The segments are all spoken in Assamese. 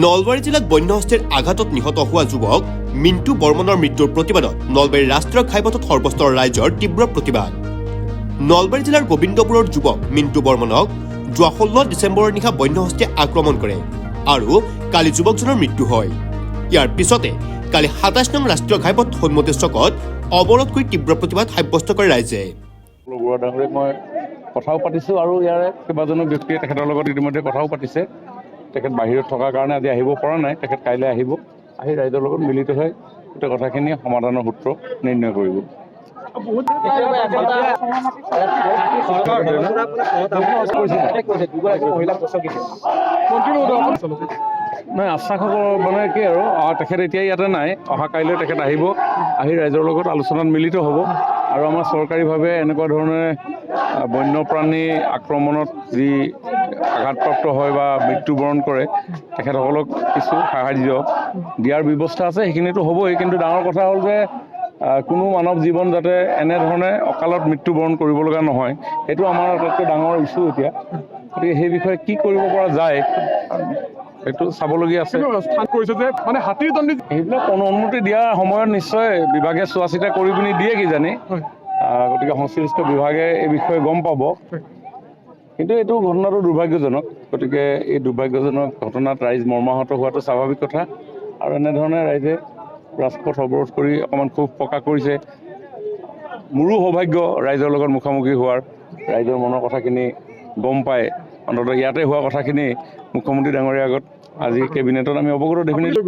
নলবাৰী জিলাত বন্যহস্তীৰ আঘাতত নিহত হোৱা যুৱক মিণ্টু বৰ্মনৰ মৃত্যুৰ প্ৰতিবাদত নলবাৰীৰ ৰাষ্ট্ৰীয় ঘাইপথত সৰ্বস্তৰ ৰাইজৰ তীব্ৰ প্ৰতিবাদ। নলবাৰী জিলাৰ গোবিন্দপুৰৰ যুৱক মিণ্টু বৰ্মনক যোৱা 16 ডিচেম্বৰৰ নিশা বন্যহস্তীয়ে আক্ৰমণ কৰে আৰু কালি যুৱকজনৰ মৃত্যু হয়। ইয়াৰ পিছতে কালি 27 নং ৰাষ্ট্ৰীয় ঘাইপথ সন্মতি চকত অৱৰোধ কৰি তীব্ৰ প্ৰতিবাদ সাব্যস্ত কৰে ৰাইজে। মই কথাও পাতিছোঁ আৰু ইয়াৰে কেইবাজনো ব্যক্তিয়ে তেখেতৰ লগত ইতিমধ্যে কথাও পাতিছে। তেখেত বাহিৰত থকাৰ কাৰণে আজি আহিব পৰা নাই। তেখেত কাইলৈ আহিব, আহি ৰাইজৰ লগত মিলিত হৈ গোটেই কথাখিনি সমাধানৰ সূত্ৰ নিৰ্ণয় কৰিব। নাই আশা খবৰ মানে কি আৰু তেখেত এতিয়া ইয়াতে নাই, অহা কাইলৈ তেখেত আহিব, আহি ৰাইজৰ লগত আলোচনাত মিলিত হ'ব আৰু আমাৰ চৰকাৰীভাৱে এনেকুৱা ধৰণে বন্যপ্ৰাণী আক্ৰমণত যি আঘাতপ্ৰাপ্ত হয় বা মৃত্যুবৰণ কৰে তেখেতসকলক কিছু সাহাৰ্য দিয়াৰ ব্যৱস্থা আছে, সেইখিনিতো হ'বই। কিন্তু ডাঙৰ কথা হ'ল যে কোনো মানৱ জীৱন যাতে এনেধৰণে অকালত মৃত্যুবৰণ কৰিব লগা নহয়, সেইটো আমাৰ আটাইতকৈ ডাঙৰ ইছ্যু এতিয়া। গতিকে সেই বিষয়ে কি কৰিব পৰা যায় সেইটো চাবলগীয়া আছে। সেইবিলাক অনুমতি দিয়া সময়ত নিশ্চয় বিভাগে চোৱা চিতা কৰি পিনি দিয়ে কিজানি, গতিকে সংশ্লিষ্ট বিভাগে এই বিষয়ে গম পাব। কিন্তু এইটো ঘটনাটো দুৰ্ভাগ্যজনক, গতিকে এই দুৰ্ভাগ্যজনক ঘটনাত ৰাইজ মৰ্মাহত হোৱাটো স্বাভাৱিক কথা আৰু এনেধৰণে ৰাইজে ৰাজপথ অৱৰোধ কৰি অকণমান ক্ষোভ প্ৰকাশ কৰিছে। মোৰো সৌভাগ্য ৰাইজৰ লগত মুখামুখি হোৱাৰ, ৰাইজৰ মনৰ কথাখিনি গম পাই অন্ততঃ ইয়াতে হোৱা কথাখিনি মুখ্যমন্ত্ৰী ডাঙৰীয়াৰ আগত আজি কেবিনেটত আমি অৱগত ডেফিনেটলি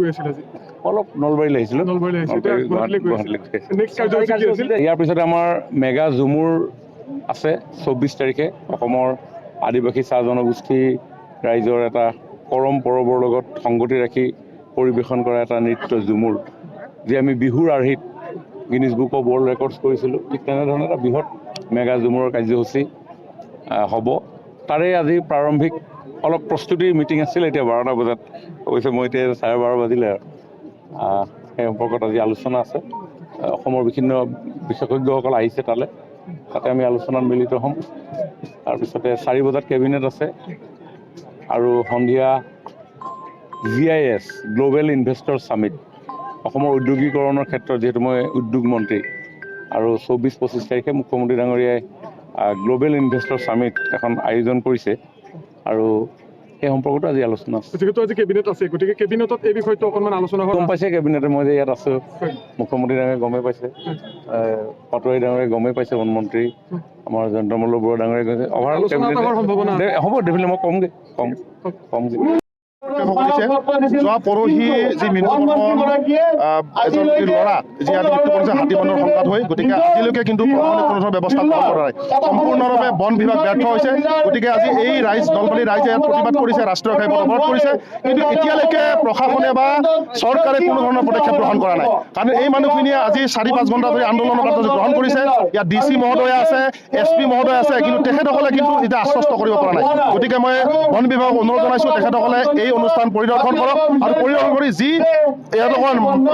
অলপ নলবাৰীলৈ আহিছিলোঁ। ইয়াৰ পিছতে আমাৰ মেগা ঝুমুৰ আছে 24 তাৰিখে অসমৰ আদিবাসী চাহ জনগোষ্ঠী ৰাইজৰ এটা কৰম পৰৱৰ লগত সংগতি ৰাখি পৰিৱেশন কৰা এটা নৃত্য ঝুমুৰ, যি আমি বিহুৰ আৰ্হিত Guinness book of world records কৰিছিলোঁ। ঠিক তেনেধৰণে এটা বৃহৎ মেগা ঝুমুৰৰ কাৰ্যসূচী হ'ব। তাৰে আজি প্ৰাৰম্ভিক অলপ প্ৰস্তুতিৰ মিটিং আছিল, এতিয়া 12টা বজাত। অৱশ্যে মই এতিয়া 12:30 বাজিলে আৰু সেই সম্পৰ্কত আজি আলোচনা আছে। অসমৰ বিভিন্ন বিশেষজ্ঞসকল আহিছে তাতে আমি আলোচনাত মিলিত হ'ম। তাৰপিছতে 4 বজাত কেবিনেট আছে আৰু সন্ধিয়া GIS গ্ল'বেল ইনভেষ্টৰ ছামিট, অসমৰ উদ্যোগীকৰণৰ ক্ষেত্ৰত যিহেতু মই উদ্যোগ মন্ত্ৰী, আৰু 24-25 তাৰিখে মুখ্যমন্ত্ৰী ডাঙৰীয়াই গ্ল'বেল ইনভেষ্টৰ ছামিট এখন আয়োজন কৰিছে আৰু সেই সম্পৰ্কতো আজি আলোচনা আছে। যিহেতু আজি কেবিনেট আছে, গতিকে কেবিনেটত এই বিষয়টো অকণমান আলোচনা গম পাইছে কেবিনেটে, মই যে ইয়াত আছোঁ, মুখ্যমন্ত্ৰী ডাঙৰীয়াই গমেই পাইছে, পাটোৱাৰী ডাঙৰীয়াই গমেই পাইছে, বনমন্ত্ৰী আমাৰ জয়ন্ত মল্ল বৰুৱা ডাঙৰীয়াই কৈছে। অভাৰঅল কেবিনেট হ'ব, ডেফিনেটলি মই কমগৈ। যোৱা পৰহি যি মৃত্যু এজন ল'ৰা যি আজি মৃত্যু কৰিছে হাতী মানুহৰ সংঘাত হৈ, গতিকে আজিলৈকে কিন্তু প্ৰশাসনে কোনো ধৰণৰ ব্যৱস্থা গ্ৰহণ কৰা নাই। সম্পূৰ্ণৰূপে বন বিভাগ ব্যৰ্থ হৈছে। গতিকে আজি এই নলবাৰী ৰাইজে ইয়াত প্ৰতিবাদ কৰিছে, ৰাষ্ট্ৰীয় ঘাইপথ অৱৰোধ কৰিছে, কিন্তু এতিয়ালৈকে প্ৰশাসনে বা চৰকাৰে কোনো ধৰণৰ পদক্ষেপ গ্ৰহণ কৰা নাই। কাৰণ এই মানুহখিনিয়ে আজি 4-5 ঘণ্টা ধৰি আন্দোলনৰ কাৰ্যসূচী গ্ৰহণ কৰিছে। ইয়াত DC মহোদয় আছে, SP মহোদয় আছে, কিন্তু তেখেতসকলে কিন্তু এতিয়া আশ্বস্ত কৰিব পৰা নাই। গতিকে মই বন বিভাগক অনুৰোধ জনাইছোঁ, তেখেতসকলে এই অনুষ্ঠান পৰিদৰ্শন কৰক আৰু পৰিদৰ্শন কৰি যি তেওঁলোকৰ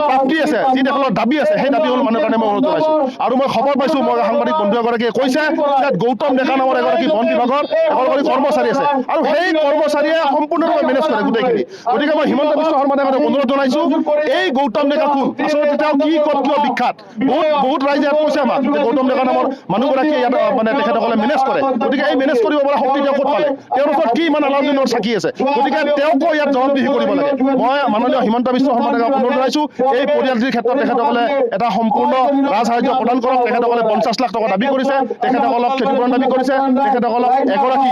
প্ৰাপ্তি আছে, যি তেওঁলোকৰ দাবী আছে, সেই দাবী মানুহৰ কাৰণে মই অনুৰোধ জনাইছোঁ। আৰু মই খবৰ পাইছোঁ, মই সাংবাদিক বন্ধু এগৰাকীয়ে কৈছে যে গৌতম ডেকা নামৰ এগৰাকী বন বিভাগৰ এগৰাকী কৰ্মচাৰী আছে আৰু সেই কৰ্মচাৰীয়ে সম্পূৰ্ণৰূপে মেনেজ কৰে গোটেইখিনি। গতিকে মই হিমন্ত বিশ্ব শৰ্মা ডাঙৰীয়াক অনুৰোধ জনাইছোঁ, এই গৌতম ডেকা কোন, আচলতে তেওঁ কি ক'ত কিয় বিখ্যাত, বহুত ৰাইজে ইয়াত কৈছে আমাক যে গৌতম ডেকা নামৰ মানুহগৰাকীয়ে ইয়াত তেখেতসকলে মেনেজ কৰে। গতিকে এই মেনেজ কৰিব পৰা শক্তি তেওঁ ক'ত পালে, তেওঁৰ ওচৰত কি ইমান আলাউদ্দিনৰ চাকি আছে, গতিকে তেওঁকো ইয়াত জবাবদিহি কৰিব লাগে। মই মাননীয় হিমন্ত বিশ্ব শৰ্মা ডাঙৰীয়াক অনুৰোধ জনাইছোঁ, এই পৰিয়ালটিৰ ক্ষেত্ৰত তেখেতসকলে এটা সম্পূৰ্ণ ৰাজসাহায্য প্ৰদান কৰক। তেখেতসকলে 50 লাখ টকা দাবী কৰিছে, তেখেতসকলক ক্ষতিপূৰণ দাবী কৰিছে, তেখেতসকলক এগৰাকী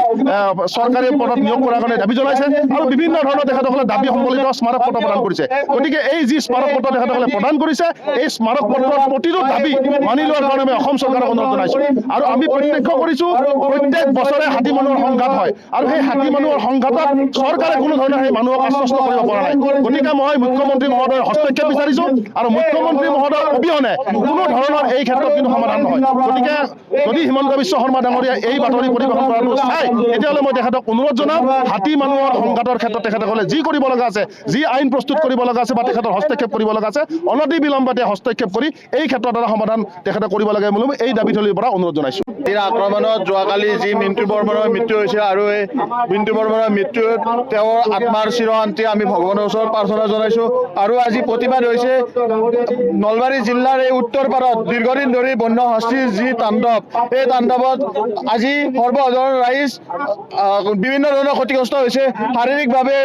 চৰকাৰী পদত নিয়োগ কৰাৰ কাৰণে দাবী জনাইছে আৰু বিভিন্ন ধৰণৰ তেখেতসকলে দাবী সম্বলিত স্মাৰক পত্ৰ প্ৰদান কৰিছে। গতিকে এই যি স্মাৰক পত্ৰ তেখেতসকলে প্ৰদান কৰিছে, এই স্মাৰক পত্ৰৰ প্ৰতিটো দাবী মানি লোৱাৰ কাৰণে আমি অসম চৰকাৰক অনুৰোধ জনাইছোঁ। আৰু আমি প্ৰত্যক্ষ কৰিছোঁ, প্ৰত্যেক বছৰে হাতী মানুহৰ সংঘাত হয় আৰু সেই হাতী মানুহৰ সংঘাতত চৰকাৰে কোনো ধৰণৰ সেই মানুহক আশ্বস্ত কৰিব পৰা নাই। গতিকে মই মুখ্যমন্ত্ৰী মহোদয়ৰ হস্তক্ষেপ বিচাৰিছোঁ আৰু মুখ্যমন্ত্ৰী মহোদয়ৰ অবিহনে কোনো ধৰণৰ এই ক্ষেত্ৰত কিন্তু সমাধান নহয়। গতিকে যদি হিমন্ত বিশ্ব শৰ্মা ডাঙৰীয়াই এই বাতৰি পৰিৱেশন কৰাটো চাই, তেতিয়াহ'লে মই তেখেতক অনুৰোধ জনাম, হাতী মানুহৰ সংঘাতৰ ক্ষেত্ৰত তেখেতসকলে যি কৰিব লগা আছে, যি আইন প্ৰস্তুত কৰিব লগা আছে বা তেখেতৰ হস্তক্ষেপ কৰিব লগা আছে, অনতি বিলম্বতে হস্তক্ষেপ কৰি এই ক্ষেত্ৰত এটা সমাধান তেখেতে কৰিব লাগে বুলি এই দাবীথলীৰ পৰা অনুৰোধ জনাইছোঁ। এই আক্ৰমণত যোৱাকালি যি মিণ্টু বৰ্মনৰ মৃত্যু হৈছে আৰু এই মিণ্টু বৰ্মনৰ মৃত্যুত তেওঁৰ আত্মাৰ চিৰ মান্তি আমি ভগৱানৰ ওচৰত প্ৰাৰ্থনা জনাইছোঁ। আৰু আজি প্ৰতিবাদ হৈছে নলবাৰী জিলাৰ এই উত্তৰ পাৰত দীৰ্ঘদিন ধৰি বন্য হস্তীৰ যি তাণ্ডৱ, এই তাণ্ডৱত আজি সৰ্বসাধাৰণ ৰাইজ বিভিন্ন ধৰণৰ ক্ষতিগ্ৰস্ত হৈছে। শাৰীৰিকভাৱে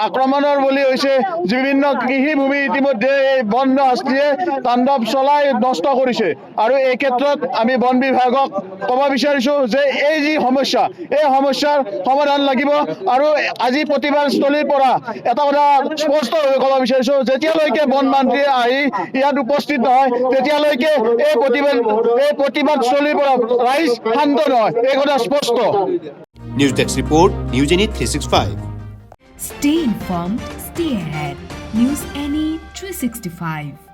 আক্ৰমণৰ বলি হৈছে। বিভিন্ন কৃষিভূমি ইতিমধ্যে এই বন্য হস্তীয়ে তাণ্ডৱ চলাই নষ্ট কৰিছে। আৰু এই ক্ষেত্ৰত আমি বন বিভাগক ক'ব বিচাৰিছোঁ যে এই যি সমস্যা, এই সমস্যাৰ সমাধান লাগিব। আৰু আজি প্ৰতিবাদস্থলীৰ পৰা এটা কথা স্পষ্টভাৱে ক'ব বিচাৰিছোঁ, যেতিয়ালৈকে বন মন্ত্ৰী আহি ইয়াত উপস্থিত নহয় তেতিয়ালৈকে এই প্ৰতিবাদস্থলীৰ পৰা ৰাইজ শান্ত নহয়, এই কথা স্পষ্ট। News desk report, news any 365। Stay informed, stay ahead. News Any 365.